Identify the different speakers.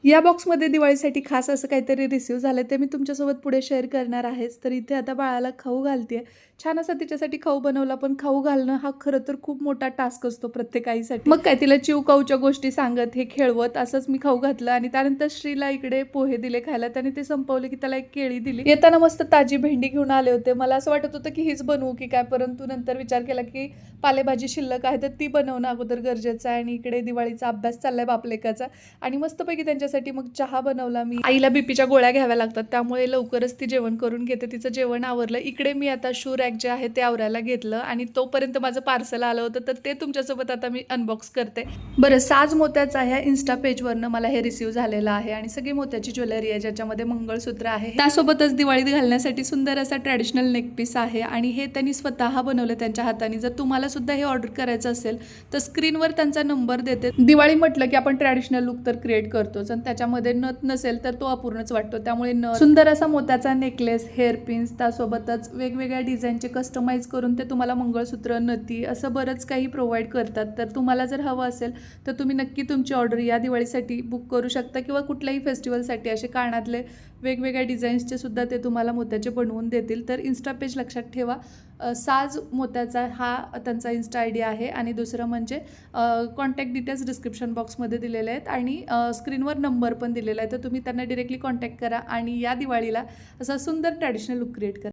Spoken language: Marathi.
Speaker 1: या बॉक्समध्ये दिवाळीसाठी खास असं काहीतरी रिसीव्ह झालं ते मी तुमच्यासोबत पुढे शेअर करणार आहेच. तर इथे आता बाळाला खाऊ घालते. छान असा तिच्यासाठी खाऊ बनवला, पण खाऊ घालणं हा खरं तर खूप मोठा टास्क असतो प्रत्येक आईसाठी. मग काय तिला चिवकाऊच्या गोष्टी सांगत, हे खेळवत असंच मी खाऊ घातलं आणि त्यानंतर श्रीला इकडे पोहे दिले खायला. त्याने ते संपवले की त्याला एक केळी दिली. येताना मस्त ताजी भेंडी घेऊन आले होते. मला असं वाटत होतं की हीच बनवू की काय, परंतु नंतर विचार केला की पालेभाजी शिल्लक आहे तर ती बनवणं अगोदर गरजेचं आहे आणि इकडे दिवाळीचा अभ्यास चाललाय बापलेकाचा. आणि मस्तपैकी त्यांच्यासाठी मग चहा बनवला मी. आईला बीपीच्या गोळ्या घ्याव्या लागतात त्यामुळे लवकरच ती जेवण करून घेते. तिचं जेवण आवरलं. इकडे मी आता शू रॅक जे आहे ते आवरायला घेतलं आणि तोपर्यंत माझं पार्सल आलं होतं तर ते तुमच्यासोबत आता मी अनबॉक्स करते. बरं, साज मोत्याचा ह्या इन्स्टा पेजवरनं मला हे रिसीव्ह झालेलं आहे आणि सगळी मोत्याची ज्वेलरी आहे ज्याच्यामध्ये मंगळसूत्र आहे. त्यासोबतच दिवाळीत घालण्यासाठी सुंदर असा ट्रॅडिशनल नेकपीस आहे आणि हे त्यांनी स्वतः बनवलं त्यांच्या हाताने. जर तुम्हाला सुद्धा हे ऑर्डर करायचं असेल तर स्क्रीनवर त्यांचा नंबर देते. दिवाळी म्हटलं की आपण ट्रॅडिशनल लुक तर क्रिएट करतोच आणि त्याच्यामध्ये नथ नसेल तर तो अपूर्णच वाटतो. त्यामुळे सुंदर असा मोत्याचा नेकलेस, हेअरपिन्स, त्यासोबतच वेगवेगळ्या डिझाईनचे कस्टमाइज करून ते तुम्हाला मंगळसूत्र, नथी असं बरंच काही प्रोव्हाइड करतात. तर तुम्हाला जर हवं असेल तर तुम्ही नक्की तुमची ऑर्डर या दिवाळीसाठी बुक करू शकता किंवा कुठल्याही फेस्टिवलसाठी असे कानातले वेगवेगळ्या डिझाईन्सचे सुद्धा ते तुम्हाला मोत्याचे बनवून देतील. तर इन्स्टा पेज लक्षात ठेवा. साज मोत्याचा हा त्यांचा इन्स्टा आय डी आहे आणि दुसरं म्हणजे कॉन्टॅक्ट डिटेल्स डिस्क्रिप्शन बॉक्समध्ये दिलेले आहेत आणि स्क्रीनवर नंबर पण दिलेला आहे. तर तुम्ही त्यांना डिरेक्टली कॉन्टॅक्ट करा आणि या दिवाळीला असा सुंदर ट्रॅडिशनल लुक क्रिएट करा.